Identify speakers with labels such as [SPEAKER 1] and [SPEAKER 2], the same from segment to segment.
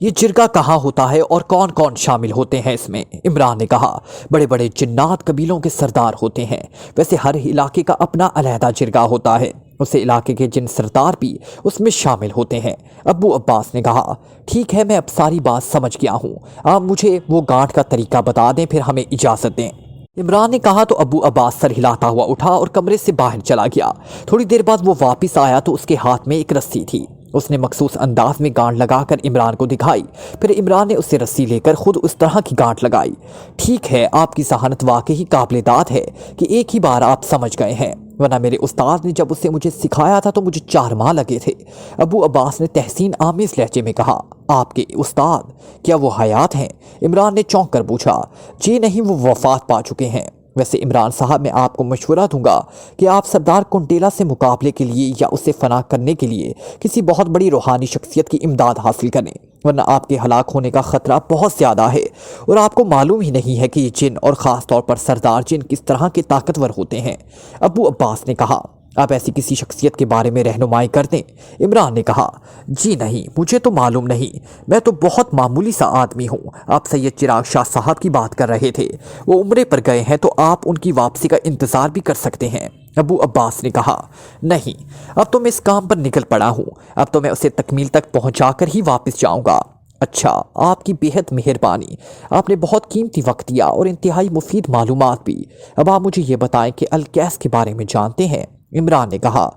[SPEAKER 1] یہ جرگہ کہاں ہوتا ہے اور کون کون شامل ہوتے ہیں اس میں؟ عمران نے کہا بڑے بڑے جنات قبیلوں کے سردار ہوتے ہیں، ویسے ہر علاقے کا اپنا علیحدہ جرگہ ہوتا ہے، اسے علاقے کے جن سردار بھی اس میں شامل ہوتے ہیں۔ ابو عباس نے کہا ٹھیک ہے، میں اب ساری بات سمجھ گیا ہوں، آپ مجھے وہ گانٹھ کا طریقہ بتا دیں، پھر ہمیں اجازت دیں۔ عمران نے کہا تو ابو عباس سر ہلاتا ہوا اٹھا اور کمرے سے باہر چلا گیا۔ تھوڑی دیر بعد وہ واپس آیا تو اس کے ہاتھ میں ایک رسی تھی۔ اس نے مخصوص انداز میں گانٹھ لگا کر عمران کو دکھائی، پھر عمران نے اسے رسی لے کر خود اس طرح کی گانٹھ لگائی۔ ٹھیک ہے، آپ کی ذہانت واقعی قابل داد ہے کہ ایک ہی بار آپ سمجھ گئے ہیں، ورنہ میرے استاد نے جب اسے مجھے سکھایا تھا تو مجھے 4 ماہ لگے تھے۔ ابو عباس نے تحسین آمیز لہجے میں کہا آپ کے استاد کیا وہ حیات ہیں؟ عمران نے چونک کر پوچھا جی نہیں، وہ وفات پا چکے ہیں۔ ویسے عمران صاحب، میں آپ کو مشورہ دوں گا کہ آپ سردار کنڈیلا سے مقابلے کے لیے یا اسے فنا کرنے کے لیے کسی بہت بڑی روحانی شخصیت کی امداد حاصل کریں، ورنہ آپ کے ہلاک ہونے کا خطرہ بہت زیادہ ہے، اور آپ کو معلوم ہی نہیں ہے کہ یہ جن اور خاص طور پر سردار جن کس طرح کے طاقتور ہوتے ہیں۔ ابو عباس نے کہا آپ ایسی کسی شخصیت کے بارے میں رہنمائی کر دیں۔ عمران نے کہا جی نہیں، مجھے تو معلوم نہیں، میں تو بہت معمولی سا آدمی ہوں۔ آپ سید چراغ شاہ صاحب کی بات کر رہے تھے، وہ عمرے پر گئے ہیں تو آپ ان کی واپسی کا انتظار بھی کر سکتے ہیں۔ ابو عباس نے کہا نہیں، اب تو میں اس کام پر نکل پڑا ہوں، اب تو میں اسے تکمیل تک پہنچا کر ہی واپس جاؤں گا۔ اچھا، آپ کی بہت مہربانی، آپ نے بہت قیمتی وقت دیا اور انتہائی مفید معلومات بھی۔ اب آپ مجھے یہ بتائیں کہ الکیس کے بارے میں جانتے ہیں؟ عمران نے کہا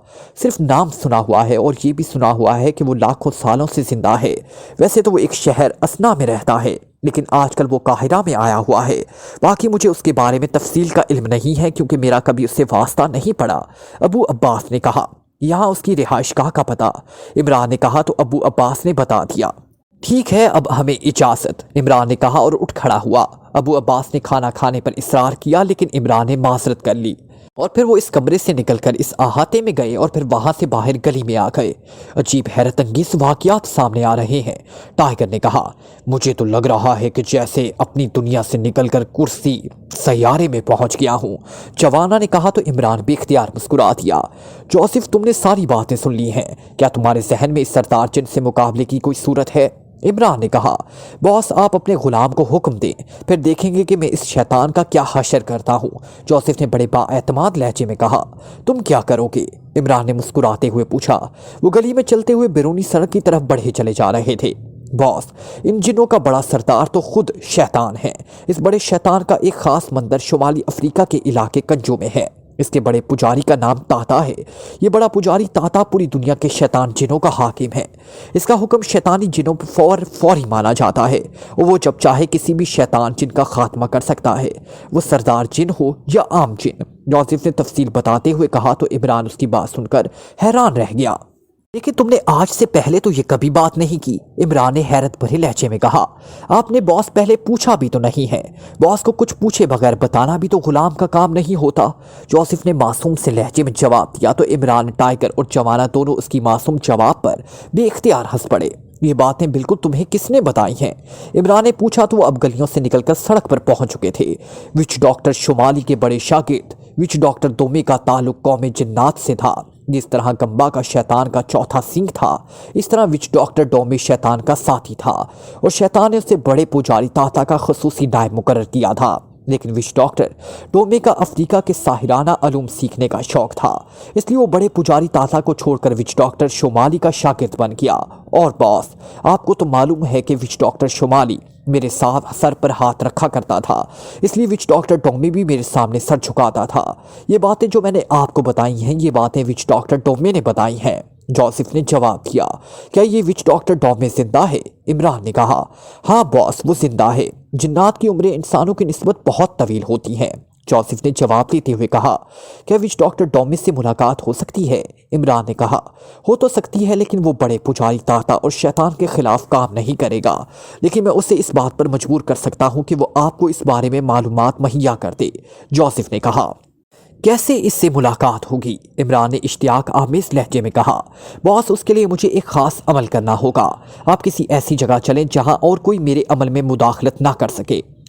[SPEAKER 1] صرف نام سنا ہوا ہے، اور یہ بھی سنا ہوا ہے کہ وہ لاکھوں سالوں سے زندہ ہے۔ ویسے تو وہ ایک شہر اسنا میں رہتا ہے، لیکن آج کل وہ قاہرہ میں آیا ہوا ہے۔ باقی مجھے اس کے بارے میں تفصیل کا علم نہیں ہے، کیونکہ میرا کبھی اس سے واسطہ نہیں پڑا۔ ابو عباس نے کہا یہاں اس کی رہائش گاہ کا پتہ؟ عمران نے کہا تو ابو عباس نے بتا دیا۔ ٹھیک ہے، اب ہمیں اجازت، عمران نے کہا اور اٹھ کھڑا ہوا۔ ابو عباس نے کھانا کھانے پر اصرار کیا، لیکن عمران نے معذرت کر لی، اور پھر وہ اس کمرے سے نکل کر اس احاطے میں گئے اور پھر وہاں سے باہر گلی میں آ گئے۔ عجیب حیرت انگیز واقعات سامنے آ رہے ہیں، ٹائیگر نے کہا مجھے تو لگ رہا ہے کہ جیسے اپنی دنیا سے نکل کر کرسی سیارے میں پہنچ گیا ہوں۔ جوانا نے کہا تو عمران بھی اختیار مسکرا دیا۔ جوزف، تم نے ساری باتیں سن لی ہیں، کیا تمہارے ذہن میں اس سردار جن سے مقابلے کی کوئی صورت ہے؟ عمران نے کہا باس، آپ اپنے غلام کو حکم دیں، پھر دیکھیں گے کہ میں اس شیطان کا کیا حشر کرتا ہوں۔ جوزف نے بڑے با اعتماد لہجے میں کہا تم کیا کرو گے؟ عمران نے مسکراتے ہوئے پوچھا۔ وہ گلی میں چلتے ہوئے بیرونی سڑک کی طرف بڑھے چلے جا رہے تھے۔ باس، ان جنوں کا بڑا سردار تو خود شیطان ہے۔ اس بڑے شیطان کا ایک خاص مندر شمالی افریقہ کے علاقے کنجو میں ہے۔ اس کے بڑے پجاری کا نام تاتا ہے۔ یہ بڑا پجاری تاتا پوری دنیا کے شیطان جنوں کا حاکم ہے۔ اس کا حکم شیطانی جنوں پر فوری مانا جاتا ہے، اور وہ جب چاہے کسی بھی شیطان جن کا خاتمہ کر سکتا ہے، وہ سردار جن ہو یا عام جن۔ جوزف نے تفصیل بتاتے ہوئے کہا تو عمران اس کی بات سن کر حیران رہ گیا۔ لیکن تم نے آج سے پہلے تو یہ کبھی بات نہیں کی، عمران نے حیرت بھرے لہجے میں کہا۔ آپ نے باس پہلے پوچھا بھی تو نہیں ہے، باس کو کچھ پوچھے بغیر بتانا بھی تو غلام کا کام نہیں ہوتا، جوزف نے معصوم سے لہجے میں جواب دیا تو عمران، ٹائیگر اور جوانا دونوں اس کی معصوم جواب پر بے اختیار ہنس پڑے۔ یہ باتیں بالکل تمہیں کس نے بتائی ہیں؟ عمران نے پوچھا تو وہ اب گلیوں سے نکل کر سڑک پر پہنچ چکے تھے۔ وچ ڈاکٹر شمالی کے بڑے شاگرد وچ ڈاکٹر دومے کا تعلق قوم جنات سے تھا۔ جس طرح گمبا کا شیطان کا چوتھا سینگ تھا، اس طرح وچ ڈاکٹر ڈومے شیطان کا ساتھی تھا، اور شیطان نے اسے بڑے پجاری تاتا کا خصوصی نائب مقرر کیا تھا۔ لیکن وچ ڈاکٹر ڈومے کا افریقہ کے ساحرانہ علوم سیکھنے کا شوق تھا، اس لیے وہ بڑے پجاری تاتا کو چھوڑ کر وچ ڈاکٹر شمالی کا شاگرد بن گیا۔ اور باس، آپ کو تو معلوم ہے کہ وچ ڈاکٹر شمالی میرے ساتھ سر پر ہاتھ رکھا کرتا تھا، اس لیے وچ ڈاکٹر ڈومے بھی میرے سامنے سر جھکاتا تھا۔ یہ باتیں جو میں نے آپ کو بتائی ہیں، یہ باتیں وچ ڈاکٹر ڈومے نے بتائی ہیں۔ جوزف نے جواب دیا کیا یہ وچ ڈاکٹر ڈومے زندہ ہے؟ عمران نے کہا ہاں باس، وہ زندہ ہے۔ جنات کی عمریں انسانوں کی نسبت بہت طویل ہوتی ہیں۔ جوزف نے جواب دیتے ہوئے کہا کیا وچ ڈاکٹر ڈومے سے ملاقات ہو سکتی ہے؟ عمران نے کہا ہو تو سکتی ہے، لیکن وہ بڑے پجاری تاتا اور شیطان کے خلاف کام نہیں کرے گا، لیکن میں اسے اس بات پر مجبور کر سکتا ہوں کہ وہ آپ کو اس بارے میں معلومات مہیا کر دے۔ جوزف نے کہا کیسے اس سے ملاقات ہوگی؟ عمران نے اشتیاق آمیز لہجے میں کہا باس، اس کے لیے مجھے ایک خاص عمل کرنا ہوگا۔ آپ کسی ایسی جگہ چلیں جہاں اور کوئی میرے عمل میں مداخلت نہ کر سکے۔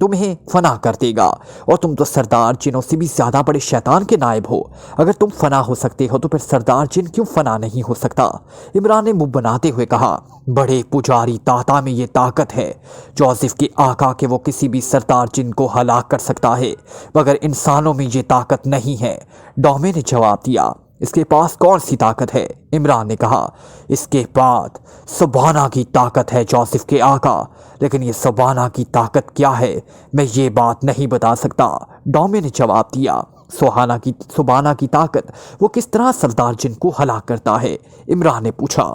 [SPEAKER 1] تمہیں فنا کر دے گا، اور تم تو سردار جنوں سے بھی زیادہ بڑے شیطان کے نائب ہو۔ اگر تم فنا ہو سکتے ہو تو پھر سردار جن کیوں فنا نہیں ہو سکتا؟ عمران نے منہ بناتے ہوئے کہا، بڑے پجاری طاطا میں یہ طاقت ہے جوزف کے آقا کہ وہ کسی بھی سردار جن کو ہلاک کر سکتا ہے، مگر انسانوں میں یہ طاقت نہیں ہے۔ ڈومے نے جواب دیا، اس کے پاس کون سی طاقت ہے؟ عمران نے کہا، اس کے پاس سبحانہ کی طاقت ہے جوزف کے آقا، لیکن یہ سبحانہ کی طاقت کیا ہے میں یہ بات نہیں بتا سکتا۔ ڈومے نے جواب دیا، سبحانہ کی طاقت وہ کس طرح سردار جن کو ہلاک کرتا ہے؟ عمران نے پوچھا،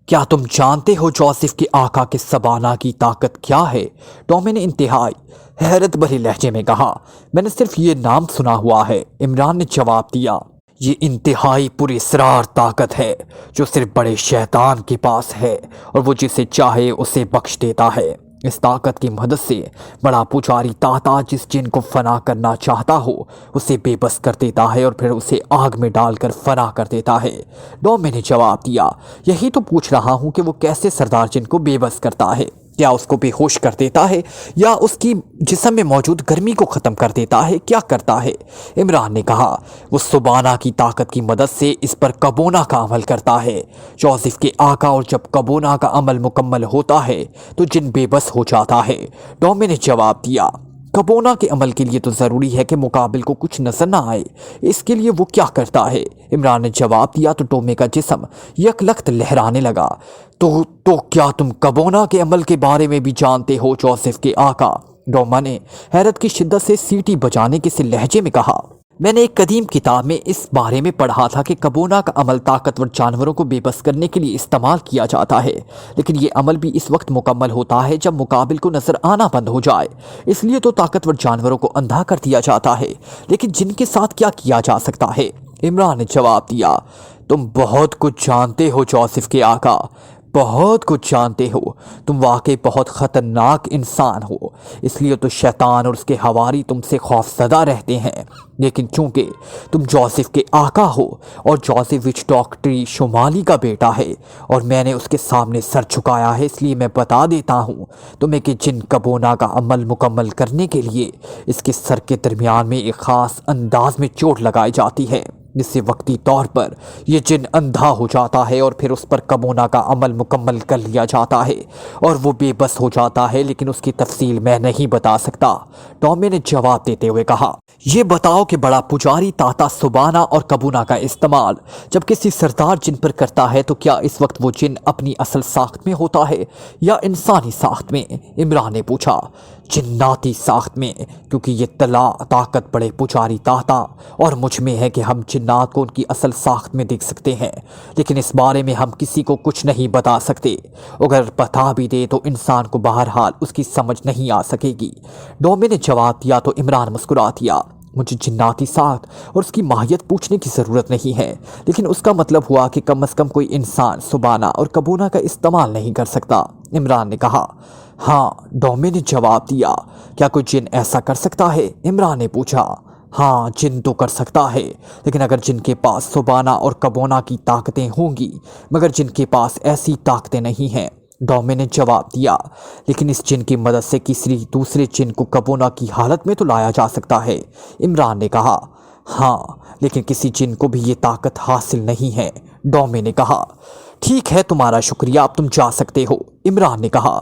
[SPEAKER 1] کیا تم جانتے ہو جوزف کے آقا کے سبحانہ کی طاقت کیا ہے؟ ڈومے نے انتہائی حیرت بھرے لہجے میں کہا، میں نے صرف یہ نام سنا ہوا ہے۔ عمران نے جواب دیا، یہ انتہائی پراسرار طاقت ہے جو صرف بڑے شیطان کے پاس ہے، اور وہ جسے چاہے اسے بخش دیتا ہے۔ اس طاقت کی مدد سے بڑا پجاری طاطا جس جن کو فنا کرنا چاہتا ہو اسے بے بس کر دیتا ہے اور پھر اسے آگ میں ڈال کر فنا کر دیتا ہے۔ ڈومے نے جواب دیا، یہی تو پوچھ رہا ہوں کہ وہ کیسے سردار جن کو بے بس کرتا ہے؟ کیا اس کو بے ہوش کر دیتا ہے یا اس کی جسم میں موجود گرمی کو ختم کر دیتا ہے؟ کیا کرتا ہے؟ عمران نے کہا، وہ سبحانہ کی طاقت کی مدد سے اس پر کبونہ کا عمل کرتا ہے جوزف کے آقا، اور جب کبونہ کا عمل مکمل ہوتا ہے تو جن بے بس ہو جاتا ہے۔ ڈومے نے جواب دیا، کبونہ کے عمل کے لیے تو ضروری ہے کہ مقابل کو کچھ نظر نہ آئے، اس کے لیے وہ کیا کرتا ہے؟ عمران نے جواب دیا تو ڈومے کا جسم یک لخت لہرانے لگا۔ تو کیا تم کبونہ کے عمل کے بارے میں بھی جانتے ہو جوزف کے آقا؟ ڈوما نے حیرت کی شدت سے سیٹی بجانے کے سے لہجے میں کہا، میں نے ایک قدیم کتاب میں اس بارے میں پڑھا تھا کہ کبونہ کا عمل طاقتور جانوروں کو بے بس کرنے کے لیے استعمال کیا جاتا ہے، لیکن یہ عمل بھی اس وقت مکمل ہوتا ہے جب مقابل کو نظر آنا بند ہو جائے۔ اس لیے تو طاقتور جانوروں کو اندھا کر دیا جاتا ہے، لیکن جن کے ساتھ کیا کیا جا سکتا ہے؟ عمران نے جواب دیا، تم بہت کچھ جانتے ہو جوزف کے آقا، بہت کچھ جانتے ہو، تم واقعی بہت خطرناک انسان ہو، اس لیے تو شیطان اور اس کے حواری تم سے خوف زدہ رہتے ہیں۔ لیکن چونکہ تم جوزف کے آقا ہو اور جوزف وچ ڈاکٹری شمالی کا بیٹا ہے اور میں نے اس کے سامنے سر جھکایا ہے، اس لیے میں بتا دیتا ہوں تمہیں کہ جن کبونہ کا عمل مکمل کرنے کے لیے اس کے سر کے درمیان میں ایک خاص انداز میں چوٹ لگائی جاتی ہے، جس سے وقتی طور پر یہ جن اندھا ہو جاتا ہے اور پھر اس پر کبونہ کا عمل مکمل کر لیا جاتا ہے اور وہ بے بس ہو جاتا ہے، لیکن اس کی تفصیل میں نہیں بتا سکتا۔ ڈومے نے جواب دیتے ہوئے کہا، یہ بتاؤ کہ بڑا پجاری طاطا سبحانہ اور کبونہ کا استعمال جب کسی سردار جن پر کرتا ہے تو کیا اس وقت وہ جن اپنی اصل ساخت میں ہوتا ہے یا انسانی ساخت میں؟ عمران نے پوچھا، جناتی ساخت میں، کیونکہ یہ طاقت بڑے پجاری طاطا اور مجھ میں ہے کہ ہم جنات کو ان کی اصل ساخت میں دیکھ سکتے ہیں، لیکن اس بارے میں ہم کسی کو کچھ نہیں بتا سکتے، اگر بتا بھی دے تو انسان کو بہرحال اس کی سمجھ نہیں آ سکے گی۔ ڈومے نے جواب دیا تو عمران مسکرا دیا، مجھے جناتی ساخت اور اس کی ماہیت پوچھنے کی ضرورت نہیں ہے، لیکن اس کا مطلب ہوا کہ کم از کم کوئی انسان سبحانہ اور کبونہ کا استعمال نہیں کر سکتا۔ عمران نے کہا، ہاں۔ ڈومے نے جواب دیا، کیا کوئی جن ایسا کر سکتا ہے؟ عمران نے پوچھا، ہاں جن تو کر سکتا ہے، لیکن اگر جن کے پاس سبحانہ اور کبونہ کی طاقتیں ہوں گی، مگر جن کے پاس ایسی طاقتیں نہیں ہیں۔ ڈومے نے جواب دیا، لیکن اس جن کی مدد سے کسی دوسرے جن کو کبونہ کی حالت میں تو لایا جا سکتا ہے۔ عمران نے کہا، ہاں، لیکن کسی جن کو بھی یہ طاقت حاصل نہیں ہے۔ ڈومے نے کہا، ٹھیک ہے، تمہارا شکریہ، اب تم جا سکتے ہو۔ عمران نے کہا،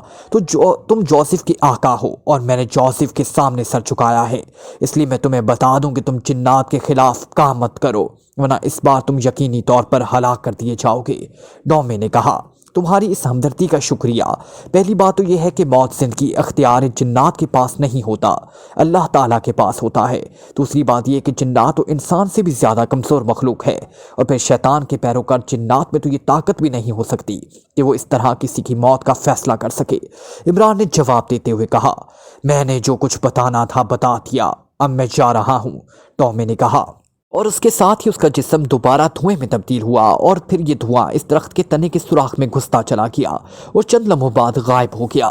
[SPEAKER 1] تم جوزف کے آقا ہو اور میں نے جوزف کے سامنے سر جھکایا ہے، اس لیے میں تمہیں بتا دوں کہ تم جنات کے خلاف کام مت کرو، ورنہ اس بار تم یقینی طور پر ہلاک کر دیے جاؤ گے۔ ڈومے نے کہا، تمہاری اس ہمدردی کا شکریہ۔ پہلی بات تو یہ ہے کہ موت زندگی اختیار جنات کے پاس نہیں ہوتا، اللہ تعالیٰ کے پاس ہوتا ہے۔ دوسری بات یہ کہ جنات تو انسان سے بھی زیادہ کمزور مخلوق ہے، اور پھر شیطان کے پیروکار جنات میں تو یہ طاقت بھی نہیں ہو سکتی کہ وہ اس طرح کسی کی موت کا فیصلہ کر سکے۔ عمران نے جواب دیتے ہوئے کہا، میں نے جو کچھ بتانا تھا بتا دیا، اب میں جا رہا ہوں۔ ڈومے نے کہا، اور اس کے ساتھ ہی اس کا جسم دوبارہ دھوئیں میں تبدیل ہوا، اور پھر یہ دھواں اس درخت کے تنے کے سوراخ میں گھستا چلا گیا اور چند لمحوں بعد غائب ہو گیا۔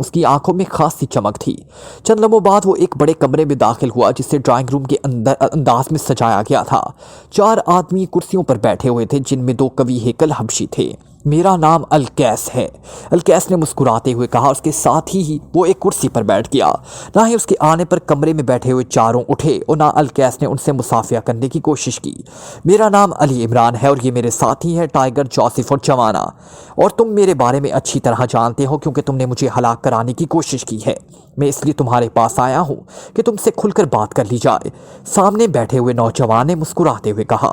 [SPEAKER 1] اس کی آنکھوں میں خاصی چمک تھی۔ چند لمحوں بعد وہ ایک بڑے کمرے میں داخل ہوا جسے ڈرائنگ روم کے انداز میں سجایا گیا تھا۔ 4 آدمی کرسیوں پر بیٹھے ہوئے تھے جن میں 2 قوی ہیکل حبشی تھے۔ میرا نام الکیس ہے، الکیس نے مسکراتے ہوئے کہا۔ اس کے ساتھ ہی وہ ایک کرسی پر بیٹھ گیا۔ نہ ہی اس کے آنے پر کمرے میں بیٹھے ہوئے چاروں اٹھے اور نہ الکیس نے ان سے مصافحہ کرنے کی کوشش کی۔ میرا نام علی عمران ہے اور یہ میرے ساتھی ہیں ٹائگر، جوزف اور جوانا، اور تم میرے بارے میں اچھی طرح جانتے ہو کیونکہ تم نے مجھے ہلاک کرانے کی کوشش کی ہے۔ میں اس لیے تمہارے پاس آیا ہوں کہ تم سے کھل کر بات کر لی جائے۔ سامنے بیٹھے ہوئے نوجوان نے مسکراتے ہوئے کہا،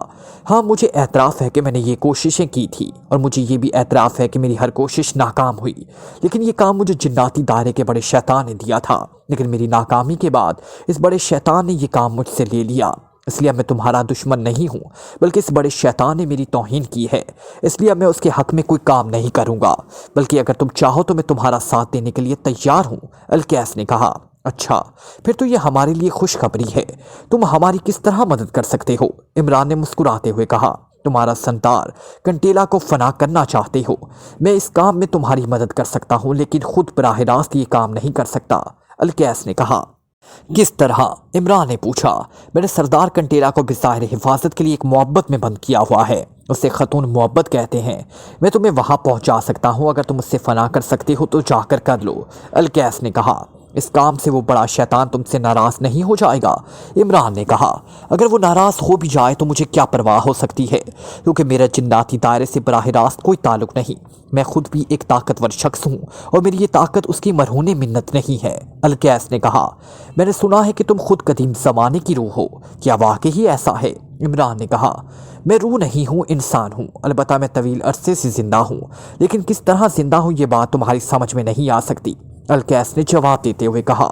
[SPEAKER 1] ہاں مجھے اعتراف ہے کہ میں نے یہ کوششیں کی تھی اور مجھے یہ بھی اعتراف ہے کہ میری ہر کوشش ناکام ہوئی، لیکن یہ کام مجھے جناتی دائرے کے بڑے شیطان نے دیا تھا، لیکن میری ناکامی کے بعد اس بڑے شیطان نے یہ کام مجھ سے لے لیا۔ اس لیے میں تمہارا دشمن نہیں ہوں بلکہ اس بڑے شیطان نے میری توہین کی ہے، اس لیے میں اس کے حق میں کوئی کام نہیں کروں گا، بلکہ اگر تم چاہو تو میں تمہارا ساتھ دینے کے لیے تیار ہوں۔ الکیس نے کہا، اچھا پھر تو یہ ہمارے لیے خوشخبری ہے، تم ہماری کس طرح مدد کر سکتے ہو؟ عمران نے مسکراتے ہوئے کہا، تمہارا سردار کنٹیلا کو فنا کرنا چاہتے ہو، میں اس کام میں تمہاری مدد کر سکتا ہوں لیکن خود براہ راست یہ کام نہیں کر سکتا۔ الکیس نے کہا، کس طرح؟ عمران نے پوچھا۔ میں نے سردار کنٹیلا کو بظاہر حفاظت کے لیے ایک محبت میں بند کیا ہوا ہے، اسے خاتون محبت کہتے ہیں، میں تمہیں وہاں پہنچا سکتا ہوں، اگر تم اس سے فنا کر سکتے ہو تو جا کر لو۔ الکیس نے کہا، اس کام سے وہ بڑا شیطان تم سے ناراض نہیں ہو جائے گا؟ عمران نے کہا، اگر وہ ناراض ہو بھی جائے تو مجھے کیا پرواہ ہو سکتی ہے، کیونکہ میرا جناتی دائرے سے براہ راست کوئی تعلق نہیں، میں خود بھی ایک طاقتور شخص ہوں اور میری یہ طاقت اس کی مرہون منت نہیں ہے۔ الکیس نے کہا، میں نے سنا ہے کہ تم خود قدیم زمانے کی روح ہو، کیا واقعی ایسا ہے؟ عمران نے کہا، میں روح نہیں ہوں، انسان ہوں، البتہ میں طویل عرصے سے زندہ ہوں، لیکن کس طرح زندہ ہوں یہ بات تمہاری سمجھ میں نہیں آ سکتی۔ الکیس نے جواب دیتے ہوئے کہا،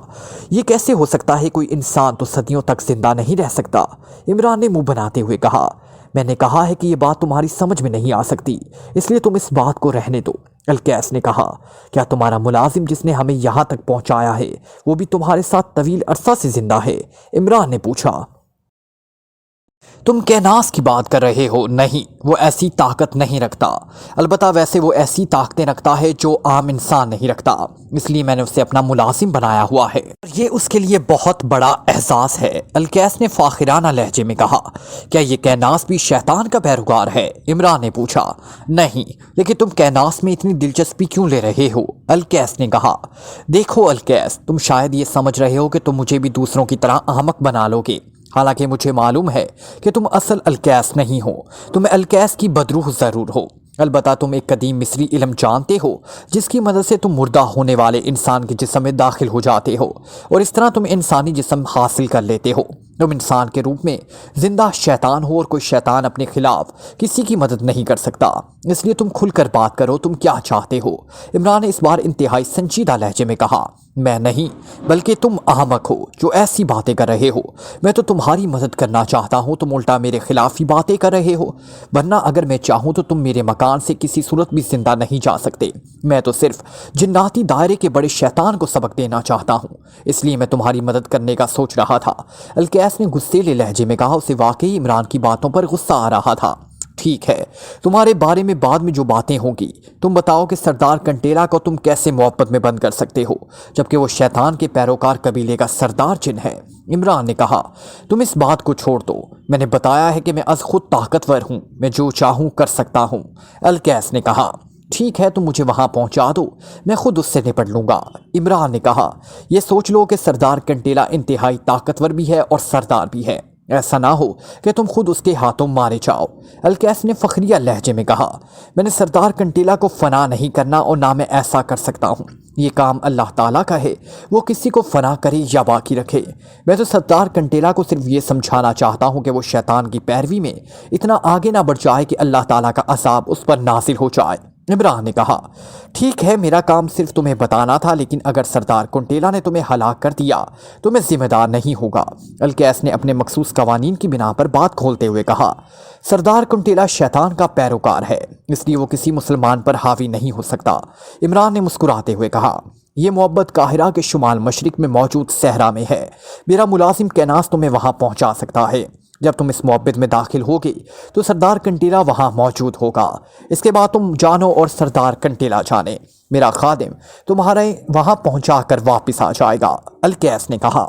[SPEAKER 1] یہ کیسے ہو سکتا ہے، کوئی انسان تو صدیوں تک زندہ نہیں رہ سکتا۔ عمران نے منہ بناتے ہوئے کہا، میں نے کہا ہے کہ یہ بات تمہاری سمجھ میں نہیں آ سکتی، اس لیے تم اس بات کو رہنے دو۔ الکیس نے کہا، کیا تمہارا ملازم جس نے ہمیں یہاں تک پہنچایا ہے وہ بھی تمہارے ساتھ طویل عرصہ سے زندہ ہے؟ عمران نے پوچھا۔ تم کیناس کی بات کر رہے ہو؟ نہیں، وہ ایسی طاقت نہیں رکھتا، البتہ ویسے وہ ایسی طاقتیں رکھتا ہے جو عام انسان نہیں رکھتا، اس لیے میں نے اسے اپنا ملازم بنایا ہوا ہے، یہ اس کے لیے بہت بڑا اعزاز ہے۔ الکیس نے فاخرانہ لہجے میں کہا، کیا یہ کیناس بھی شیطان کا پیروکار ہے؟ عمران نے پوچھا۔ نہیں، لیکن تم کیناس میں اتنی دلچسپی کیوں لے رہے ہو؟ الکیس نے کہا، دیکھو الکیس، تم شاید یہ سمجھ رہے ہو کہ تم مجھے بھی دوسروں کی طرح احمق بنا لو گے، حالانکہ مجھے معلوم ہے کہ تم اصل الکیس نہیں ہو، تم الکیس کی بدروح ضرور ہو، البتہ تم ایک قدیم مصری علم جانتے ہو جس کی مدد سے تم مردہ ہونے والے انسان کے جسم میں داخل ہو جاتے ہو اور اس طرح تم انسانی جسم حاصل کر لیتے ہو، تم انسان کے روپ میں زندہ شیطان ہو اور کوئی شیطان اپنے خلاف کسی کی مدد نہیں کر سکتا، اس لیے تم کھل کر بات کرو، تم کیا چاہتے ہو؟ عمران نے اس بار انتہائی سنجیدہ لہجے میں کہا، میں نہیں بلکہ تم احمق ہو جو ایسی باتیں کر رہے ہو، میں تو تمہاری مدد کرنا چاہتا ہوں، تم الٹا میرے خلاف ہی باتیں کر رہے ہو، ورنہ اگر میں چاہوں تو تم میرے مکان سے کسی صورت بھی زندہ نہیں جا سکتے، میں تو صرف جناتی دائرے کے بڑے شیطان کو سبق دینا چاہتا ہوں، اس لیے میں تمہاری مدد کرنے کا سوچ رہا تھا۔ الکیس نے غصیلے لہجے میں کہا، اسے واقعی عمران کی باتوں پر غصہ آ رہا تھا۔ ٹھیک ہے، تمہارے بارے میں بعد میں جو باتیں ہوں گی، تم بتاؤ کہ سردار کنٹیلا کو تم کیسے محبت میں بند کر سکتے ہو جبکہ وہ شیطان کے پیروکار قبیلے کا سردار جن ہے؟ عمران نے کہا، تم اس بات کو چھوڑ دو، میں نے بتایا ہے کہ میں از خود طاقتور ہوں، میں جو چاہوں کر سکتا ہوں۔ الکیس نے کہا، ٹھیک ہے، تم مجھے وہاں پہنچا دو، میں خود اس سے نپٹ لوں گا۔ عمران نے کہا، یہ سوچ لو کہ سردار کنٹیلا انتہائی طاقتور بھی ہے اور سردار بھی ہے، ایسا نہ ہو کہ تم خود اس کے ہاتھوں مارے جاؤ۔ الکیس نے فخریہ لہجے میں کہا، میں نے سردار کنٹیلا کو فنا نہیں کرنا اور نہ میں ایسا کر سکتا ہوں، یہ کام اللہ تعالیٰ کا ہے، وہ کسی کو فنا کرے یا باقی رکھے، میں تو سردار کنٹیلا کو صرف یہ سمجھانا چاہتا ہوں کہ وہ شیطان کی پیروی میں اتنا آگے نہ بڑھ جائے کہ اللہ تعالیٰ کا عذاب اس پر نازل ہو جائے۔ عمران نے کہا، ٹھیک ہے، میرا کام صرف تمہیں بتانا تھا، لیکن اگر سردار کنٹیلا نے تمہیں ہلاک کر دیا تو میں ذمہ دار نہیں ہوگا۔ الکیس نے اپنے مخصوص قوانین کی بنا پر بات کھولتے ہوئے کہا، سردار کنٹیلا شیطان کا پیروکار ہے، اس لیے وہ کسی مسلمان پر حاوی نہیں ہو سکتا۔ عمران نے مسکراتے ہوئے کہا، یہ محبت قاہرہ کے شمال مشرق میں موجود صحرا میں ہے، میرا ملازم کیناس تمہیں وہاں پہنچا سکتا ہے۔ جب تم اس محبت میں داخل ہوگے تو سردار کنٹیلا وہاں موجود ہوگا۔ اس کے بعد تم جانو اور سردار کنٹیلا جانے، میرا خادم تمہارے وہاں پہنچا کر واپس آ جائے گا، الکیس نے کہا۔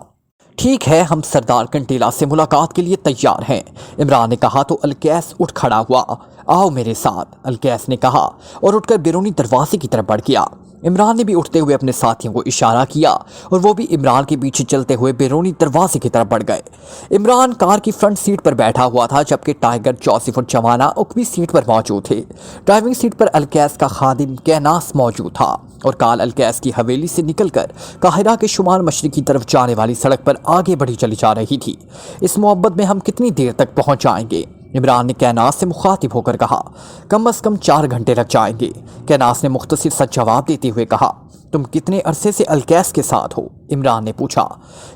[SPEAKER 1] ٹھیک ہے، ہم سردار کنٹیلا سے ملاقات کے لیے تیار ہیں، عمران نے کہا تو الکیس اٹھ کھڑا ہوا۔ آؤ میرے ساتھ، الکیس نے کہا اور اٹھ کر بیرونی دروازے کی طرف بڑھ گیا۔ عمران نے بھی اٹھتے ہوئے اپنے ساتھیوں کو اشارہ کیا اور وہ بھی عمران کے پیچھے چلتے ہوئے بیرونی دروازے کی طرف بڑھ گئے۔ عمران کار کی فرنٹ سیٹ پر بیٹھا ہوا تھا جبکہ ٹائیگر جوزف اور جوانا اکوی سیٹ پر موجود تھے۔ ڈرائیونگ سیٹ پر الکیس کا خادم کیناس موجود تھا اور کار الکیس کی حویلی سے نکل کر قاہرہ کے شمال مشرق کی طرف جانے والی سڑک پر آگے بڑھی چلی جا رہی تھی۔ اس محبت میں ہم کتنی دیر تک پہنچ جائیں گے؟ عمران نے کیناس سے مخاطب ہو کر کہا۔ کم از کم 4 گھنٹے لگ جائیں گے، کیناس نے مختصر سا جواب دیتے ہوئے کہا۔ تم کتنے عرصے سے الکیس کے ساتھ ہو؟ عمران نے پوچھا۔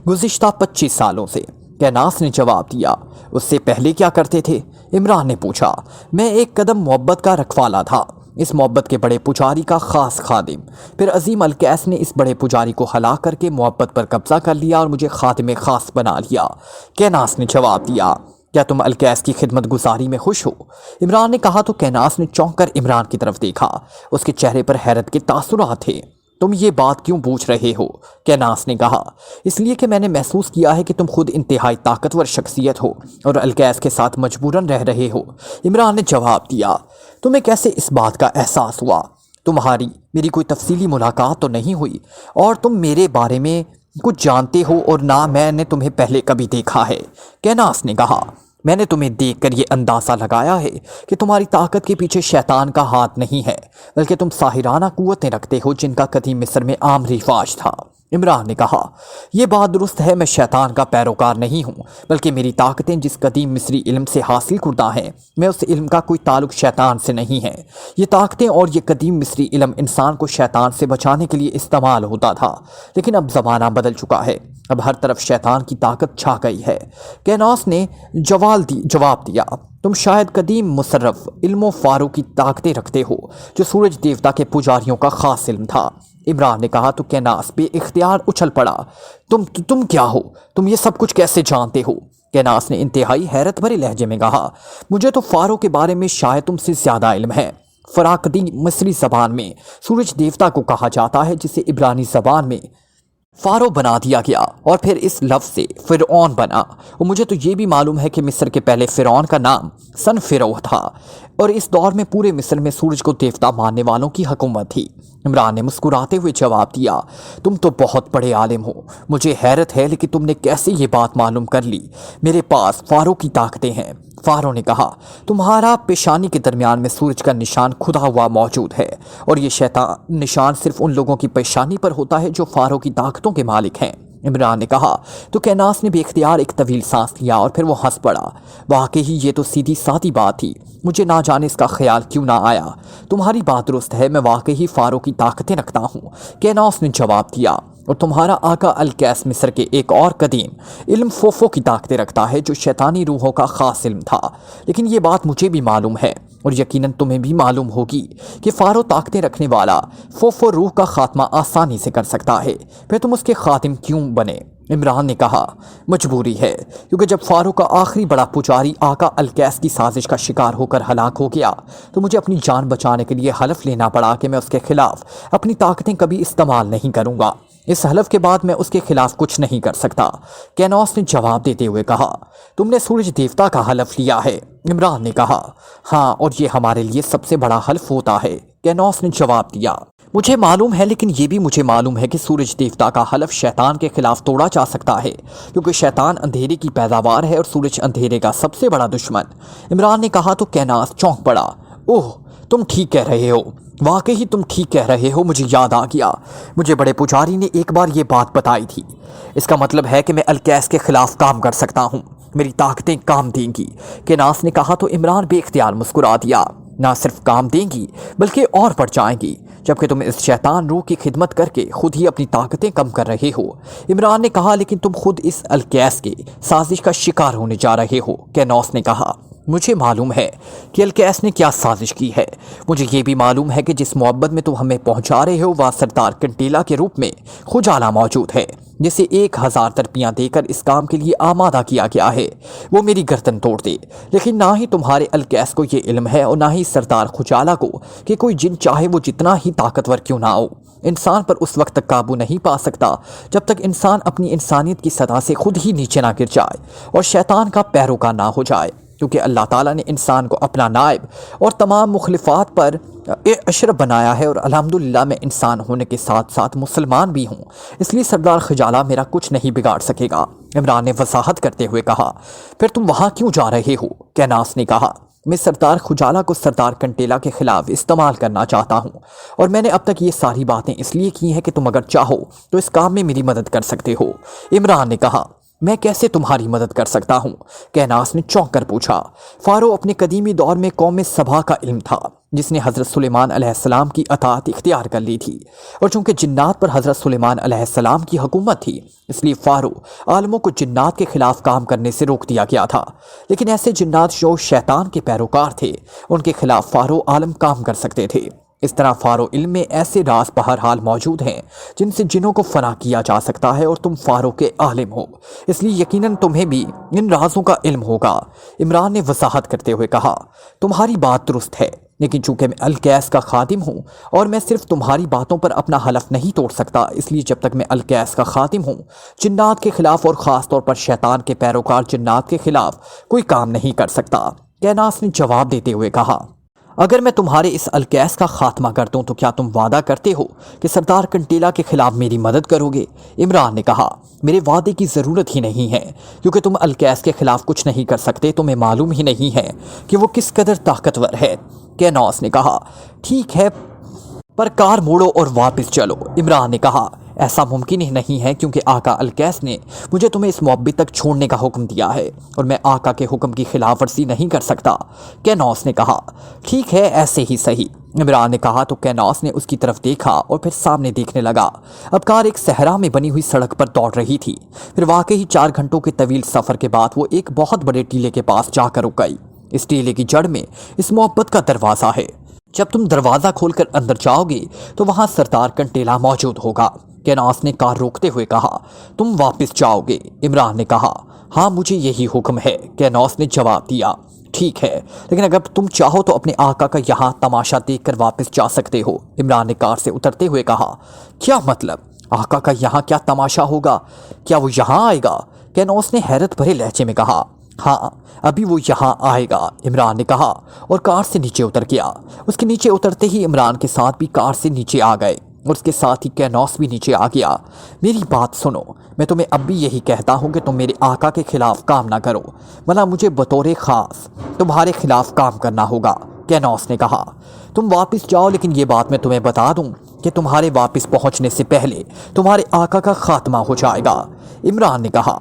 [SPEAKER 1] گزشتہ 25 سالوں سے، کیناس نے جواب دیا۔ اس سے پہلے کیا کرتے تھے؟ عمران نے پوچھا۔ میں ایک قدم محبت کا رکھوالا تھا، اس محبت کے بڑے پجاری کا خاص خادم۔ پھر عظیم الکیس نے اس بڑے پجاری کو ہلاک کر کے محبت پر قبضہ کر لیا اور مجھے خادم خاص بنا لیا، کیناس نے جواب دیا۔ کیا تم الکیس کی خدمت گزاری میں خوش ہو؟ عمران نے کہا تو کیناس نے چونک کر عمران کی طرف دیکھا، اس کے چہرے پر حیرت کے تاثرات تھے۔ تم یہ بات کیوں پوچھ رہے ہو؟ کیناس نے کہا۔ اس لیے کہ میں نے محسوس کیا ہے کہ تم خود انتہائی طاقتور شخصیت ہو اور الکیس کے ساتھ مجبوراً رہ رہے ہو، عمران نے جواب دیا۔ تمہیں کیسے اس بات کا احساس ہوا؟ تمہاری میری کوئی تفصیلی ملاقات تو نہیں ہوئی اور تم میرے بارے میں کچھ جانتے ہو اور نہ میں نے تمہیں پہلے کبھی دیکھا ہے، کیناس نے کہا۔ میں نے تمہیں دیکھ کر یہ اندازہ لگایا ہے کہ تمہاری طاقت کے پیچھے شیطان کا ہاتھ نہیں ہے، بلکہ تم ساحرانہ قوتیں رکھتے ہو جن کا قدیم مصر میں عام رواج تھا، عمران نے کہا۔ یہ بات درست ہے، میں شیطان کا پیروکار نہیں ہوں، بلکہ میری طاقتیں جس قدیم مصری علم سے حاصل کردہ ہیں، میں اس علم کا کوئی تعلق شیطان سے نہیں ہے۔ یہ طاقتیں اور یہ قدیم مصری علم انسان کو شیطان سے بچانے کے لیے استعمال ہوتا تھا، لیکن اب زمانہ بدل چکا ہے، اب ہر طرف شیطان کی طاقت چھا گئی ہے، کیناس نے جواب دیا۔ تم شاید قدیم مصرف علم و فارو کی طاقتیں رکھتے ہو جو سورج دیوتا کے پجاریوں کا خاص علم تھا، عمران نے کہا تو کیناس بے اختیار اچھل پڑا۔ تم کیا ہو؟ تم یہ سب کچھ کیسے جانتے ہو؟ کیناس نے انتہائی حیرت بھرے لہجے میں کہا۔ مجھے تو فارو کے بارے میں شاید تم سے زیادہ علم ہے۔ فراقدی مصری زبان میں سورج دیوتا کو کہا جاتا ہے جسے عبرانی زبان میں فارو بنا دیا گیا اور پھر اس لفظ سے فرعون بنا، اور مجھے تو یہ بھی معلوم ہے کہ مصر کے پہلے فرعون کا نام سن فیرو تھا اور اس دور میں پورے مصر میں سورج کو دیوتا ماننے والوں کی حکومت تھی، عمران نے مسکراتے ہوئے جواب دیا۔ تم تو بہت بڑے عالم ہو، مجھے حیرت ہے لیکن تم نے کیسے یہ بات معلوم کر لی؟ میرے پاس فارو کی طاقتیں ہیں، فارو نے کہا۔ تمہارا پیشانی کے درمیان میں سورج کا نشان کھدا ہوا موجود ہے اور یہ شیطان نشان صرف ان لوگوں کی پیشانی پر ہوتا ہے جو فارو کی طاقتوں کے مالک ہیں، عمران نے کہا تو کیناس نے بے اختیار ایک طویل سانس لیا اور پھر وہ ہنس پڑا۔ واقعی یہ تو سیدھی سادی بات تھی، مجھے نہ جانے اس کا خیال کیوں نہ آیا۔ تمہاری بات درست ہے، میں واقعی فارو کی طاقتیں رکھتا ہوں، کیناس نے جواب دیا، اور تمہارا آقا الکیس مصر کے ایک اور قدیم علم فوفو کی طاقتیں رکھتا ہے جو شیطانی روحوں کا خاص علم تھا، لیکن یہ بات مجھے بھی معلوم ہے اور یقیناً تمہیں بھی معلوم ہوگی کہ فارو طاقتیں رکھنے والا فوفو روح کا خاتمہ آسانی سے کر سکتا ہے، پھر تم اس کے خاتم کیوں بنے؟ عمران نے کہا مجبوری ہے، کیونکہ جب فارو کا آخری بڑا پجاری آقا الکیس کی سازش کا شکار ہو کر ہلاک ہو گیا تو مجھے اپنی جان بچانے کے لیے حلف لینا پڑا کہ میں اس کے خلاف اپنی طاقتیں کبھی استعمال نہیں کروں گا۔ اس حلف کے بعد میں اس کے خلاف کچھ نہیں کر سکتا، کینوس نے جواب دیتے ہوئے کہا۔ تم نے سورج دیوتا کا حلف لیا ہے، عمران نے کہا۔ ہاں، اور یہ ہمارے لیے سب سے بڑا حلف ہوتا ہے، کینوس نے جواب دیا۔ مجھے معلوم ہے، لیکن یہ بھی مجھے معلوم ہے کہ سورج دیوتا کا حلف شیطان کے خلاف توڑا جا سکتا ہے، کیونکہ شیطان اندھیرے کی پیداوار ہے اور سورج اندھیرے کا سب سے بڑا دشمن، عمران نے کہا تو کیناس چونک پڑا۔ اوہ، تم ٹھیک کہہ رہے ہو، واقعی تم ٹھیک کہہ رہے ہو، مجھے یاد آ گیا، مجھے بڑے پجاری نے ایک بار یہ بات بتائی تھی۔ اس کا مطلب ہے کہ میں الکیس کے خلاف کام کر سکتا ہوں، میری طاقتیں کام دیں گی، کیناس نے کہا تو عمران بے اختیار مسکرا دیا۔ نہ صرف کام دیں گی بلکہ اور بڑھ جائیں گی، جبکہ تم اس شیطان روح کی خدمت کر کے خود ہی اپنی طاقتیں کم کر رہے ہو، عمران نے کہا۔ لیکن تم خود اس الکیس کے سازش کا شکار ہونے جا رہے ہو، کینوس نے کہا۔ مجھے معلوم ہے کہ الکیس نے کیا سازش کی ہے، مجھے یہ بھی معلوم ہے کہ جس محبت میں تم ہمیں پہنچا رہے ہو وہاں سردار کنٹیلا کے روپ میں خجالہ موجود ہے۔ جسے 1000 ترپیاں دے کر اس کام کے لیے آمادہ کیا گیا ہے وہ میری گردن توڑ دے، لیکن نہ ہی تمہارے الکیس کو یہ علم ہے اور نہ ہی سردار کھجالہ کو کہ کوئی جن چاہے وہ جتنا ہی طاقتور کیوں نہ ہو، انسان پر اس وقت تک قابو نہیں پا سکتا جب تک انسان اپنی انسانیت کی سطح سے خود ہی نیچے نہ گر جائے اور شیطان کا پیروکار نہ ہو جائے، کیونکہ اللہ تعالیٰ نے انسان کو اپنا نائب اور تمام مخلفات پر اشرف بنایا ہے، اور الحمدللہ میں انسان ہونے کے ساتھ ساتھ مسلمان بھی ہوں، اس لیے سردار کھجالہ میرا کچھ نہیں بگاڑ سکے گا۔ عمران نے وضاحت کرتے ہوئے کہا، پھر تم وہاں کیوں جا رہے ہو؟ کیناس نے کہا، میں سردار کھجالہ کو سردار کنٹیلا کے خلاف استعمال کرنا چاہتا ہوں، اور میں نے اب تک یہ ساری باتیں اس لیے کی ہیں کہ تم اگر چاہو تو اس کام میں میری مدد کر سکتے ہو۔ عمران نے کہا، میں کیسے تمہاری مدد کر سکتا ہوں؟ کیناس نے چونک کر پوچھا۔ فارو اپنے قدیمی دور میں قوم سبا کا علم تھا جس نے حضرت سلیمان علیہ السلام کی اطاعت اختیار کر لی تھی، اور چونکہ جنات پر حضرت سلیمان علیہ السلام کی حکومت تھی اس لیے فارو عالموں کو جنات کے خلاف کام کرنے سے روک دیا گیا تھا، لیکن ایسے جنات جو شیطان کے پیروکار تھے ان کے خلاف فارو عالم کام کر سکتے تھے۔ اس طرح فارو علم میں ایسے راز بہرحال موجود ہیں جن سے جنوں کو فنا کیا جا سکتا ہے، اور تم فارو کے عالم ہو، اس لیے یقیناً تمہیں بھی ان رازوں کا علم ہوگا۔ عمران نے وضاحت کرتے ہوئے کہا، تمہاری بات درست ہے، لیکن چونکہ میں الکیس کا خادم ہوں اور میں صرف تمہاری باتوں پر اپنا حلف نہیں توڑ سکتا، اس لیے جب تک میں الکیس کا خادم ہوں جنات کے خلاف اور خاص طور پر شیطان کے پیروکار جنات کے خلاف کوئی کام نہیں کر سکتا۔ کیناس نے جواب دیتے ہوئے کہا، اگر میں تمہارے اس الکیس کا خاتمہ کر دوں تو کیا تم وعدہ کرتے ہو کہ سردار کنٹیلا کے خلاف میری مدد کرو گے؟ عمران نے کہا، میرے وعدے کی ضرورت ہی نہیں ہے، کیونکہ تم الکیس کے خلاف کچھ نہیں کر سکتے، تمہیں معلوم ہی نہیں ہے کہ وہ کس قدر طاقتور ہے۔ کیناس نے کہا، ٹھیک ہے، پر کار موڑو اور واپس چلو۔ عمران نے کہا، ایسا ممکن ہی نہیں ہے، کیونکہ آقا الکیس نے مجھے تمہیں اس معبد تک چھوڑنے کا حکم دیا ہے اور میں آقا کے حکم کی خلاف ورزی نہیں کر سکتا۔ کیناس نے کہا، ٹھیک ہے، ایسے ہی صحیح۔ عمران نے کہا تو کیناس نے اس کی طرف دیکھا اور پھر سامنے دیکھنے لگا۔ اب کار ایک صحرا میں بنی ہوئی سڑک پر دوڑ رہی تھی۔ پھر واقعی 4 گھنٹوں کے طویل سفر کے بعد وہ ایک بہت بڑے ٹیلے کے پاس جا کر رک گئی۔ اس ٹیلے کی جڑ میں اس معبد کا دروازہ ہے۔ جب تم دروازہ کھول کر اندر جاؤ گے تو وہاں سردار کنٹیلا موجود ہوگا۔ کیناس نے کار روکتے ہوئے کہا، تم واپس جاؤ گے؟ عمران نے کہا، ہاں مجھے یہی حکم ہے۔ کیناس نے جواب دیا، ٹھیک ہے، لیکن اگر تم چاہو تو اپنے آقا کا یہاں تماشا دیکھ کر واپس جا سکتے ہو۔ عمران نے کار سے اترتے ہوئے کہا، کیا مطلب؟ آقا کا یہاں کیا تماشا ہوگا؟ کیا وہ یہاں آئے گا؟ کیناس نے حیرت بھرے لہجے میں کہا، ہاں ابھی وہ یہاں آئے گا۔ عمران نے کہا اور کار سے نیچے اتر گیا۔ اس کے نیچے اترتے ہی عمران کے ساتھ بھی کار سے نیچے آ گئے اور اس کے ساتھ ہی کیناس بھی نیچے آ گیا۔ میری بات سنو، میں تمہیں اب بھی یہی کہتا ہوں کہ تم میرے آقا کے خلاف کام نہ کرو، ورنہ مجھے بطور خاص تمہارے خلاف کام کرنا ہوگا۔ کیناس نے کہا، تم واپس جاؤ، لیکن یہ بات میں تمہیں بتا دوں کہ تمہارے واپس پہنچنے سے پہلے تمہارے آقا کا خاتمہ ہو جائے گا۔ عمران نے کہا،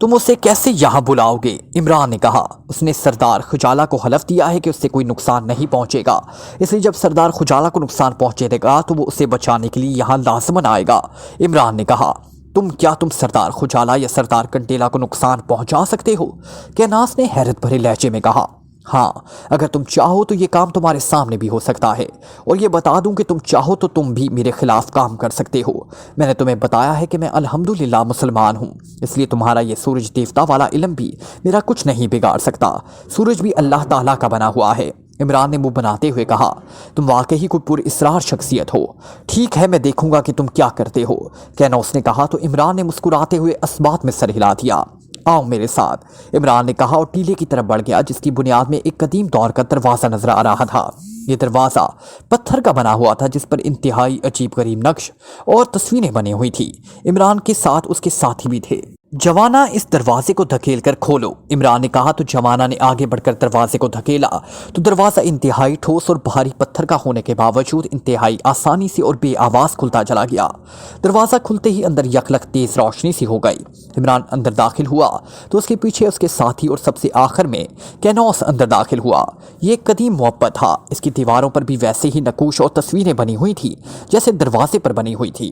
[SPEAKER 1] تم اسے کیسے یہاں بلاؤ گے؟ عمران نے کہا، اس نے سردار کھجالہ کو حلف دیا ہے کہ اس سے کوئی نقصان نہیں پہنچے گا، اس لیے جب سردار کھجالہ کو نقصان پہنچے گا تو وہ اسے بچانے کے لیے یہاں لازماً آئے گا۔ عمران نے کہا، تم سردار کھجالہ یا سردار کنٹیلا کو نقصان پہنچا سکتے ہو؟ کیناس نے حیرت بھرے لہجے میں کہا، ہاں اگر تم چاہو تو یہ کام تمہارے سامنے بھی ہو سکتا ہے، اور یہ بتا دوں کہ تم چاہو تو تم بھی میرے خلاف کام کر سکتے ہو۔ میں نے تمہیں بتایا ہے کہ میں الحمدللہ مسلمان ہوں، اس لیے تمہارا یہ سورج دیوتا والا علم بھی میرا کچھ نہیں بگاڑ سکتا۔ سورج بھی اللہ تعالیٰ کا بنا ہوا ہے۔ عمران نے منہ بناتے ہوئے کہا، تم واقعی کوئی پر اسرار شخصیت ہو۔ ٹھیک ہے، میں دیکھوں گا کہ تم کیا کرتے ہو۔ کیناس نے کہا تو عمران نے مسکراتے ہوئے اسبات میں سر ہلا دیا۔ آؤ میرے ساتھ، عمران نے کہا اور ٹیلے کی طرف بڑھ گیا جس کی بنیاد میں ایک قدیم دور کا دروازہ نظر آ رہا تھا۔ یہ دروازہ پتھر کا بنا ہوا تھا جس پر انتہائی عجیب غریب نقش اور تصویریں بنی ہوئی تھی۔ عمران کے ساتھ اس کے ساتھی بھی تھے۔ جوانہ، اس دروازے کو دھکیل کر کھولو، عمران نے کہا تو جوانہ نے آگے بڑھ کر دروازے کو دھکیلا تو دروازہ انتہائی ٹھوس اور بھاری پتھر کا ہونے کے باوجود انتہائی آسانی سے اور بے آواز کھلتا چلا گیا۔ دروازہ کھلتے ہی اندر یکلخت تیز روشنی سی ہو گئی۔ عمران اندر داخل ہوا تو اس کے پیچھے اس کے ساتھی اور سب سے آخر میں کیناس اندر داخل ہوا۔ یہ ایک قدیم معبد تھا، اس کی دیواروں پر بھی ویسے ہی نقوش اور تصویریں بنی ہوئی تھی جیسے دروازے پر بنی ہوئی تھی۔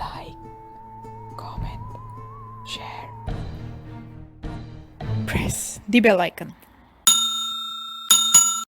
[SPEAKER 2] Like, comment, share, press the bell icon.